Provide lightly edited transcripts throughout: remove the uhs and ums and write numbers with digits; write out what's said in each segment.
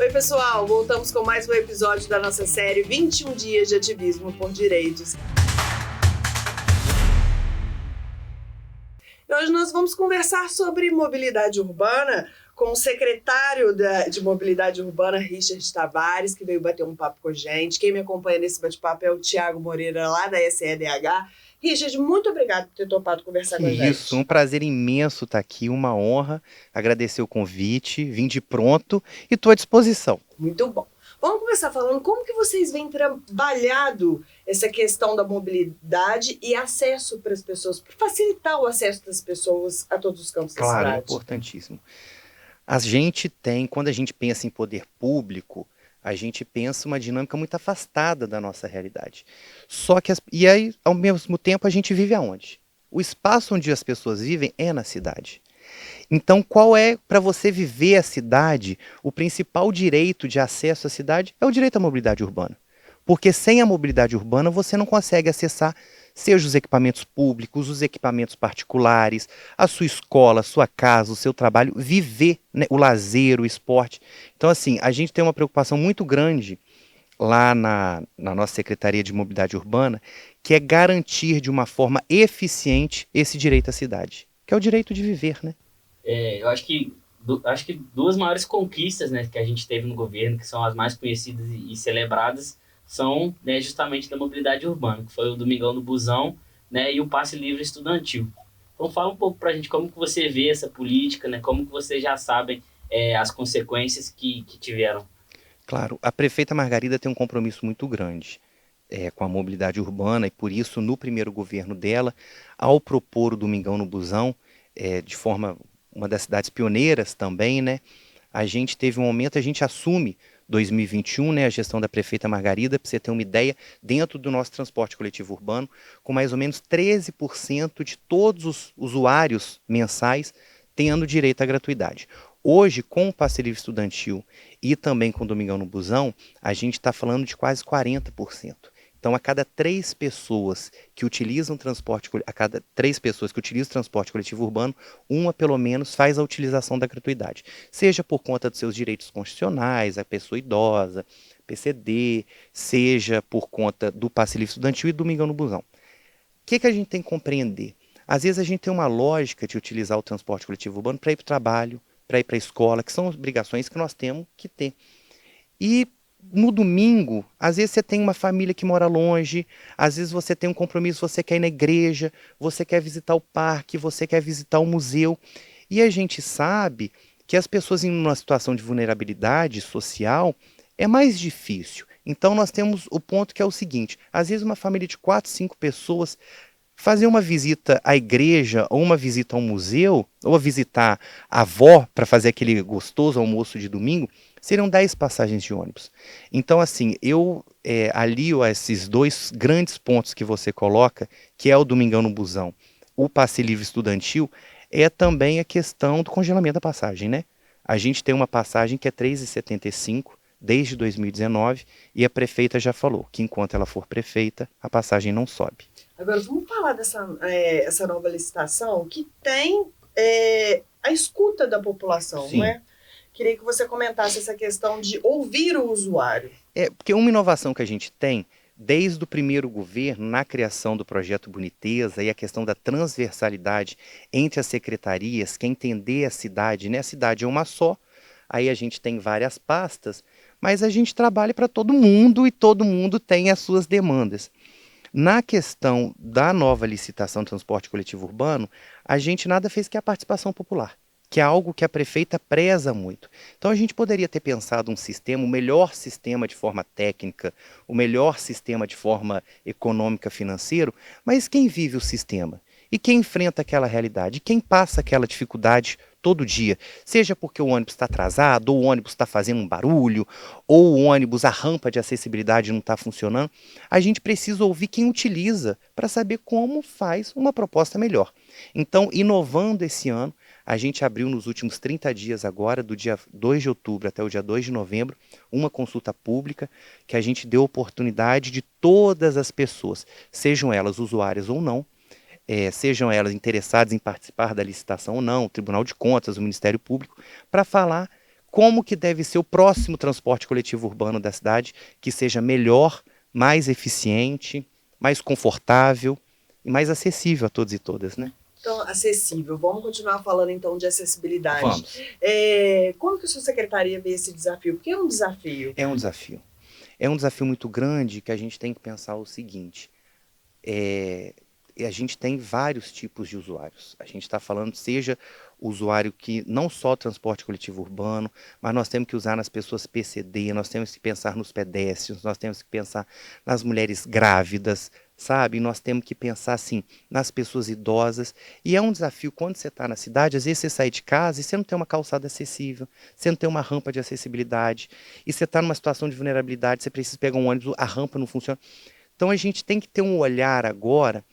Oi, pessoal, voltamos com mais um episódio da nossa série 21 Dias de Ativismo por Direitos. E hoje nós vamos conversar sobre mobilidade urbana com o secretário de Mobilidade Urbana, Richard Tavares, que veio bater um papo com a gente. Quem me acompanha nesse bate-papo é o Tiago Moreira, lá da SEDH. Richard, muito obrigado por ter topado conversar com a gente. Isso, um prazer imenso estar aqui, uma honra. Agradecer o convite, vim de pronto e estou à disposição. Muito bom. Vamos começar falando como que vocês vêm trabalhado essa questão da mobilidade e acesso para as pessoas, para facilitar o acesso das pessoas a todos os campos da cidade. Claro, é importantíssimo. A gente tem, quando a gente pensa em poder público, a gente pensa uma dinâmica muito afastada da nossa realidade. E aí, ao mesmo tempo, a gente vive aonde? O espaço onde as pessoas vivem é na cidade. Então, qual é, para você viver a cidade, o principal direito de acesso à cidade? É o direito à mobilidade urbana. Porque sem a mobilidade urbana, você não consegue acessar, seja os equipamentos públicos, os equipamentos particulares, a sua escola, a sua casa, o seu trabalho, viver, né, o lazer, o esporte. Então, assim, a gente tem uma preocupação muito grande lá na nossa Secretaria de Mobilidade Urbana, que é garantir de uma forma eficiente esse direito à cidade, que é o direito de viver, né? Eu acho que duas maiores conquistas, né, que a gente teve no governo, que são as mais conhecidas e celebradas, são, né, justamente da mobilidade urbana, que foi o Domingão no Busão, né, e o Passe Livre Estudantil. Então fala um pouco para a gente como que você vê essa política, né, como que vocês já sabem as consequências que tiveram. Claro, a prefeita Margarida tem um compromisso muito grande com a mobilidade urbana e por isso no primeiro governo dela, ao propor o Domingão no Busão, de forma uma das cidades pioneiras também, né? A gente teve um aumento, a gente assume 2021, né, a gestão da prefeita Margarida, para você ter uma ideia, dentro do nosso transporte coletivo urbano, com mais ou menos 13% de todos os usuários mensais tendo direito à gratuidade. Hoje, com o Passe Livre Estudantil e também com o Domingão no Busão, a gente está falando de quase 40%. Então, a cada 3 pessoas que utilizam transporte coletivo urbano, uma pelo menos faz a utilização da gratuidade. Seja por conta dos seus direitos constitucionais, a pessoa idosa, PCD, seja por conta do Passe Livre Estudantil e do Domingão no Busão. O que a gente tem que compreender? Às vezes a gente tem uma lógica de utilizar o transporte coletivo urbano para ir para o trabalho, para ir para a escola, que são obrigações que nós temos que ter. E no domingo, às vezes você tem uma família que mora longe, às vezes você tem um compromisso, você quer ir na igreja, você quer visitar o parque, você quer visitar o museu. E a gente sabe que as pessoas em uma situação de vulnerabilidade social é mais difícil. Então nós temos o ponto que é o seguinte, às vezes uma família de 4, 5 pessoas fazer uma visita à igreja, ou uma visita ao museu, ou a visitar a avó para fazer aquele gostoso almoço de domingo, seriam 10 passagens de ônibus. Então, assim, eu alio a esses 2 grandes pontos que você coloca, que é o Domingão no Busão, o Passe Livre Estudantil, é também a questão do congelamento da passagem, né? A gente tem uma passagem que é R$ 3,75 desde 2019, e a prefeita já falou que enquanto ela for prefeita, a passagem não sobe. Agora, vamos falar dessa essa nova licitação que tem a escuta da população, Sim. Não é? Queria que você comentasse essa questão de ouvir o usuário. Porque uma inovação que a gente tem, desde o primeiro governo, na criação do projeto Boniteza e a questão da transversalidade entre as secretarias, que é entender a cidade, né? A cidade é uma só, aí a gente tem várias pastas, mas a gente trabalha para todo mundo e todo mundo tem as suas demandas. Na questão da nova licitação de transporte coletivo urbano, a gente nada fez que a participação popular, que é algo que a prefeita preza muito. Então a gente poderia ter pensado um sistema, o melhor sistema de forma técnica, o melhor sistema de forma econômica, financeiro, mas quem vive o sistema? E quem enfrenta aquela realidade? E quem passa aquela dificuldade todo dia? Seja porque o ônibus está atrasado, ou o ônibus está fazendo um barulho, ou o ônibus, a rampa de acessibilidade não está funcionando. A gente precisa ouvir quem utiliza para saber como faz uma proposta melhor. Então, inovando esse ano, a gente abriu nos últimos 30 dias agora, do dia 2 de outubro até o dia 2 de novembro, uma consulta pública que a gente deu oportunidade de todas as pessoas, sejam elas usuárias ou não, sejam elas interessadas em participar da licitação ou não, o Tribunal de Contas, o Ministério Público, para falar como que deve ser o próximo transporte coletivo urbano da cidade, que seja melhor, mais eficiente, mais confortável e mais acessível a todos e todas, né? Então, acessível. Vamos continuar falando, então, de acessibilidade. Vamos. Como que a sua secretaria vê esse desafio? Porque é um desafio. É um desafio. É um desafio muito grande que a gente tem que pensar o seguinte, a gente tem vários tipos de usuários. A gente está falando, seja usuário que não só transporte coletivo urbano, mas nós temos que usar nas pessoas PCD, nós temos que pensar nos pedestres, nós temos que pensar nas mulheres grávidas, sabe? Nós temos que pensar, assim, nas pessoas idosas. E é um desafio quando você está na cidade, às vezes você sai de casa e você não tem uma calçada acessível, você não tem uma rampa de acessibilidade, e você está numa situação de vulnerabilidade, você precisa pegar um ônibus, a rampa não funciona. Então a gente tem que ter um olhar agora,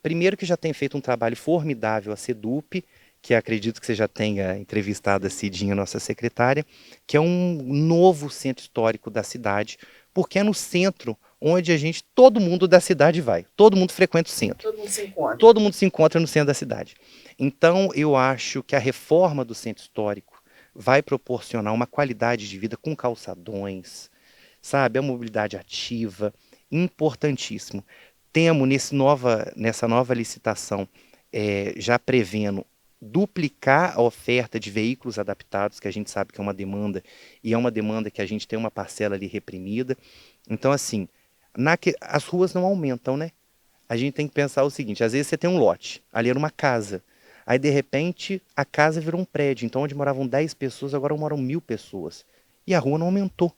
primeiro que já tem feito um trabalho formidável a SEDUP, que acredito que você já tenha entrevistado a Cidinha, nossa secretária, que é um novo centro histórico da cidade, porque é no centro onde todo mundo da cidade vai, todo mundo frequenta o centro. Todo mundo se encontra. Todo mundo se encontra no centro da cidade. Então eu acho que a reforma do centro histórico vai proporcionar uma qualidade de vida com calçadões, sabe, a mobilidade ativa, importantíssimo. Temos nessa nova licitação, já prevendo duplicar a oferta de veículos adaptados, que a gente sabe que é uma demanda, e é uma demanda que a gente tem uma parcela ali reprimida. Então, assim, as ruas não aumentam, né? A gente tem que pensar o seguinte, às vezes você tem um lote, ali era uma casa, aí de repente a casa virou um prédio, então onde moravam 10 pessoas, agora moram 1.000 pessoas, e a rua não aumentou.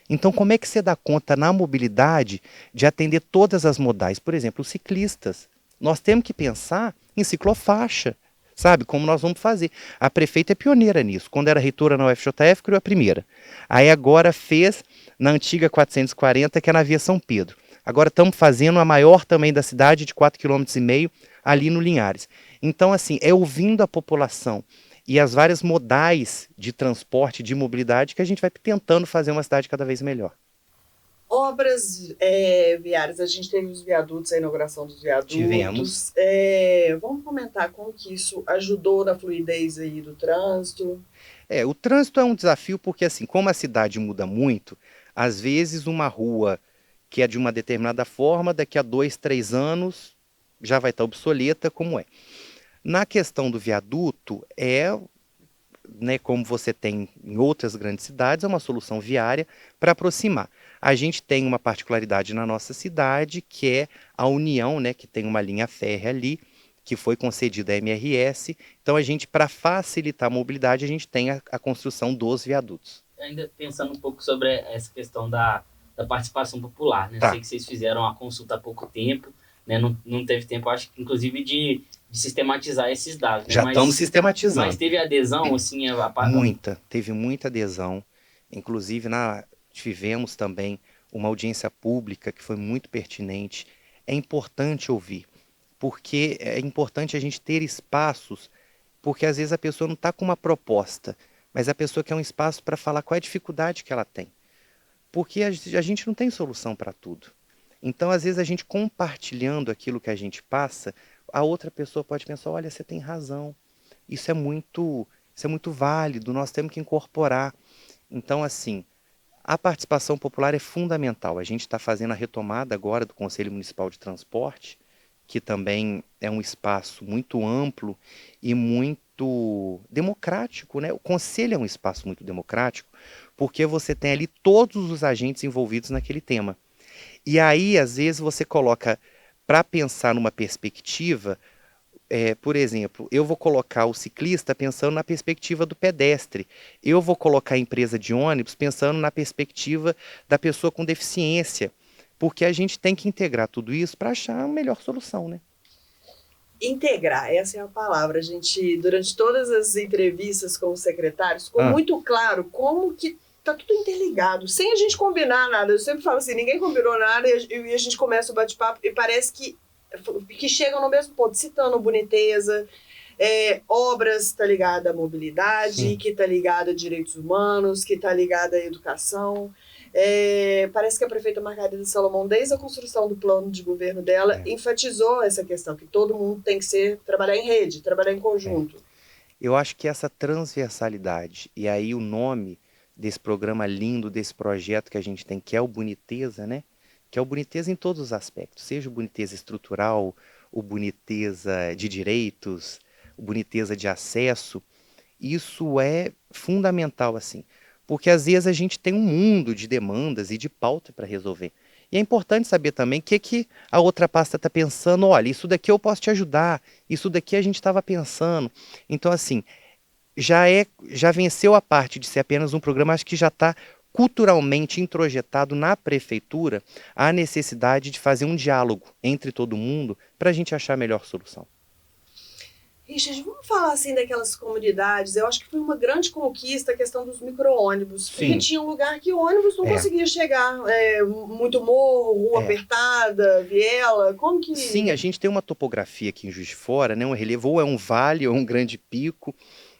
Então, como é que você dá conta na mobilidade de atender todas as modais? Por exemplo, os ciclistas. Nós temos que pensar em ciclofaixa, sabe? Como nós vamos fazer. A prefeita é pioneira nisso. Quando era reitora na UFJF, criou a primeira. Aí agora fez na antiga 440, que é na Via São Pedro. Agora estamos fazendo a maior também da cidade, de 4,5 km, ali no Linhares. Então, assim, é ouvindo a população e as várias modais de transporte, de mobilidade, que a gente vai tentando fazer uma cidade cada vez melhor. Obras viárias, a gente teve os viadutos, a inauguração dos viadutos. Tivemos. Vamos comentar como que isso ajudou na fluidez aí do trânsito? O trânsito é um desafio porque, assim, como a cidade muda muito, às vezes uma rua que é de uma determinada forma, daqui a 2, 3 anos já vai estar obsoleta, como é. Na questão do viaduto, né, como você tem em outras grandes cidades, é uma solução viária para aproximar. A gente tem uma particularidade na nossa cidade, que é a União, né, que tem uma linha férrea ali, que foi concedida à MRS. Então, para facilitar a mobilidade, a gente tem a construção dos viadutos. Ainda pensando um pouco sobre essa questão da participação popular, né? Tá. Sei que vocês fizeram a consulta há pouco tempo, né? Não teve tempo, acho que inclusive de sistematizar esses dados. Né? Já estamos sistematizando. Mas teve adesão, assim? Teve muita adesão. Inclusive, tivemos também uma audiência pública que foi muito pertinente. É importante ouvir, porque é importante a gente ter espaços, porque às vezes a pessoa não está com uma proposta, mas a pessoa quer um espaço para falar qual é a dificuldade que ela tem. Porque a gente não tem solução para tudo. Então, às vezes, a gente compartilhando aquilo que a gente passa, a outra pessoa pode pensar, olha, você tem razão, isso é muito válido, nós temos que incorporar. Então, assim, a participação popular é fundamental. A gente está fazendo a retomada agora do Conselho Municipal de Transporte, que também é um espaço muito amplo e muito democrático, né? O Conselho é um espaço muito democrático, porque você tem ali todos os agentes envolvidos naquele tema. E aí, às vezes, você coloca para pensar numa perspectiva, por exemplo, eu vou colocar o ciclista pensando na perspectiva do pedestre, eu vou colocar a empresa de ônibus pensando na perspectiva da pessoa com deficiência, porque a gente tem que integrar tudo isso para achar a melhor solução, né? Integrar, essa é a palavra. A gente, durante todas as entrevistas com os secretários, ficou muito claro como que tá tudo interligado, sem a gente combinar nada. Eu sempre falo assim, ninguém combinou nada e a gente começa o bate-papo e parece que chegam no mesmo ponto, citando boniteza, obras tá ligada à mobilidade, sim, que tá ligada a direitos humanos, que tá ligada à educação. Parece que a prefeita Margarida Salomão, desde a construção do plano de governo dela, enfatizou essa questão, que todo mundo tem que trabalhar em rede, trabalhar em conjunto. Eu acho que essa transversalidade, e aí o nome desse programa lindo, desse projeto que a gente tem, que é o Boniteza, né? Que é o Boniteza em todos os aspectos, seja o Boniteza estrutural, o Boniteza de direitos, o Boniteza de acesso, isso é fundamental, assim, porque às vezes a gente tem um mundo de demandas e de pauta para resolver. E é importante saber também o que a outra pasta está pensando. Olha, isso daqui eu posso te ajudar, isso daqui a gente estava pensando. Então, assim, já venceu a parte de ser apenas um programa, acho que já está culturalmente introjetado na prefeitura a necessidade de fazer um diálogo entre todo mundo para a gente achar a melhor solução. Richard, vamos falar assim daquelas comunidades. Eu acho que foi uma grande conquista a questão dos micro-ônibus. Porque tinha um lugar que o ônibus não conseguia chegar. Muito morro, rua apertada, viela. Como que... Sim, a gente tem uma topografia aqui em Juiz de Fora, né? Um relevo, ou é um vale ou um grande pico.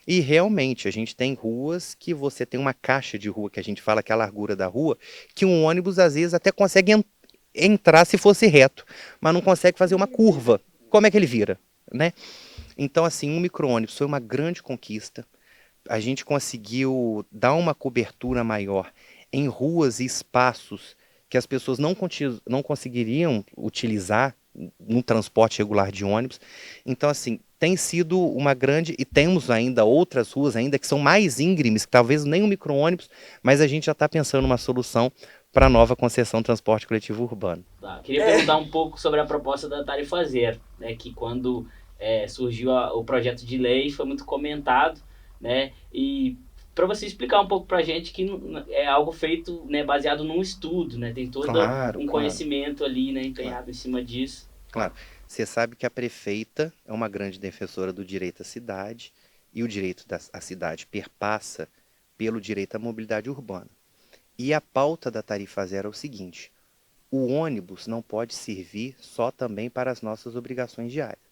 E realmente, a gente tem ruas que você tem uma caixa de rua, que a gente fala que é a largura da rua, que um ônibus às vezes até consegue entrar se fosse reto, mas não consegue fazer uma curva. Como é que ele vira, né? Então, assim, um micro-ônibus foi uma grande conquista. A gente conseguiu dar uma cobertura maior em ruas e espaços que as pessoas não conseguiriam utilizar no transporte regular de ônibus. Então, assim, tem sido uma grande... E temos ainda outras ruas ainda que são mais íngremes, que talvez nem um micro-ônibus, mas a gente já está pensando numa solução para a nova concessão de transporte coletivo urbano. Tá, queria perguntar um pouco sobre a proposta da Tarifa Zero, né, que quando surgiu o projeto de lei foi muito comentado, né, e para você explicar um pouco para a gente que é algo feito, né, baseado num estudo, né, tem todo um conhecimento ali, né, empenhado em cima disso. Claro, você sabe que a prefeita é uma grande defensora do direito à cidade e o direito à cidade perpassa pelo direito à mobilidade urbana. E a pauta da Tarifa Zero é o seguinte: o ônibus não pode servir só também para as nossas obrigações diárias.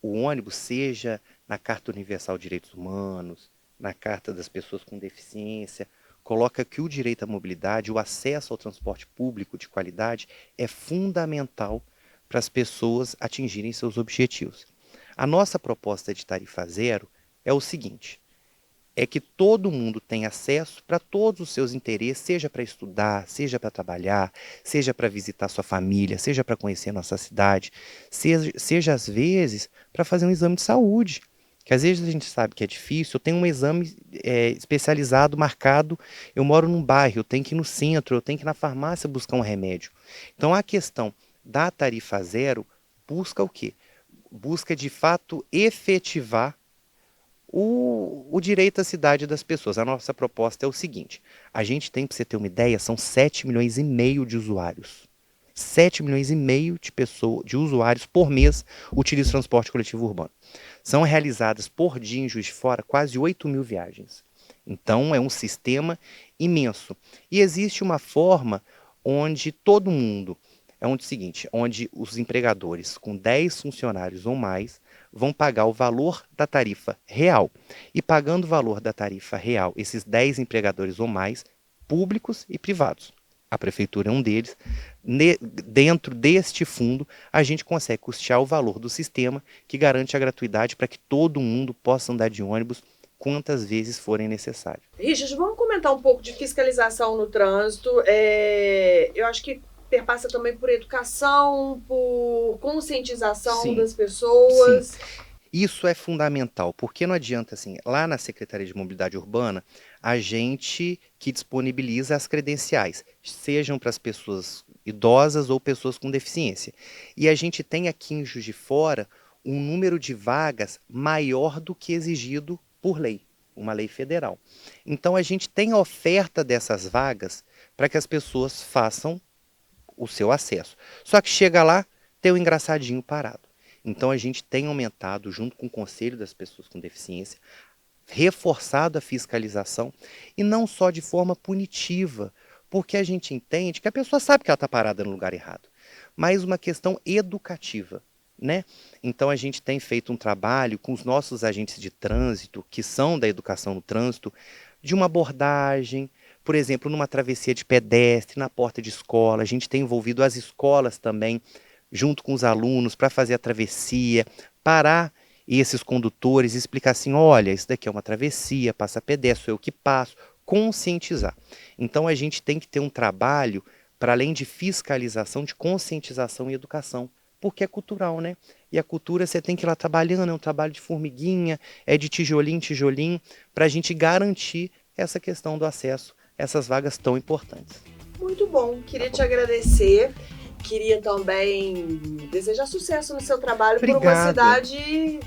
O ônibus, seja na Carta Universal de Direitos Humanos, na Carta das Pessoas com Deficiência, coloca que o direito à mobilidade, o acesso ao transporte público de qualidade, é fundamental para as pessoas atingirem seus objetivos. A nossa proposta de Tarifa Zero é o seguinte: é que todo mundo tem acesso para todos os seus interesses, seja para estudar, seja para trabalhar, seja para visitar sua família, seja para conhecer nossa cidade, seja às vezes para fazer um exame de saúde, que às vezes a gente sabe que é difícil. Eu tenho um exame especializado marcado, eu moro num bairro, eu tenho que ir no centro, eu tenho que ir na farmácia buscar um remédio. Então a questão da Tarifa Zero busca o quê? Busca de fato efetivar o direito à cidade das pessoas. A nossa proposta é o seguinte: a gente tem, para você ter uma ideia, são 7,5 milhões de usuários. 7,5 milhões de usuários por mês utilizam transporte coletivo urbano. São realizadas por dia em Juiz de Fora quase 8 mil viagens. Então é um sistema imenso. E existe uma forma onde todo mundo, onde os empregadores com 10 funcionários ou mais vão pagar o valor da tarifa real. E pagando o valor da tarifa real, esses 10 empregadores ou mais, públicos e privados, a prefeitura é um deles, dentro deste fundo, a gente consegue custear o valor do sistema, que garante a gratuidade para que todo mundo possa andar de ônibus quantas vezes forem necessário. Richard, vamos comentar um pouco de fiscalização no trânsito. Eu acho que perpassa também por educação, por conscientização das pessoas. Sim. Isso é fundamental, porque não adianta, assim, lá na Secretaria de Mobilidade Urbana, a gente que disponibiliza as credenciais, sejam para as pessoas idosas ou pessoas com deficiência. E a gente tem aqui em Juiz de Fora um número de vagas maior do que exigido por lei, uma lei federal. Então a gente tem a oferta dessas vagas para que as pessoas façam o seu acesso. Só que chega lá, tem um engraçadinho parado. Então a gente tem aumentado, junto com o Conselho das Pessoas com Deficiência, reforçado a fiscalização, e não só de forma punitiva, porque a gente entende que a pessoa sabe que ela está parada no lugar errado, mas uma questão educativa, né? Então a gente tem feito um trabalho com os nossos agentes de trânsito, que são da educação no trânsito, de uma abordagem, por exemplo, numa travessia de pedestre, na porta de escola. A gente tem envolvido as escolas também, junto com os alunos, para fazer a travessia, parar esses condutores, explicar assim, olha, isso daqui é uma travessia, passa pedestre, sou eu que passo, conscientizar. Então a gente tem que ter um trabalho, para além de fiscalização, de conscientização e educação, porque é cultural, né? E a cultura você tem que ir lá trabalhando, é um trabalho de formiguinha, é de tijolinho em tijolinho, para a gente garantir essa questão do acesso a essas vagas tão importantes. Muito bom, queria te agradecer. Queria também desejar sucesso no seu trabalho. Obrigado. Por uma cidade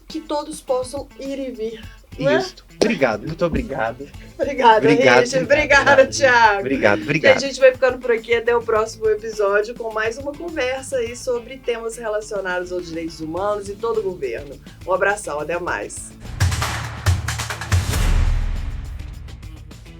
que todos possam ir e vir. Né? Isso. Obrigado, muito obrigado. Obrigada, Richard. Obrigada, Thiago. Obrigado. E a gente vai ficando por aqui até o próximo episódio com mais uma conversa aí sobre temas relacionados aos direitos humanos e todo o governo. Um abração, até mais.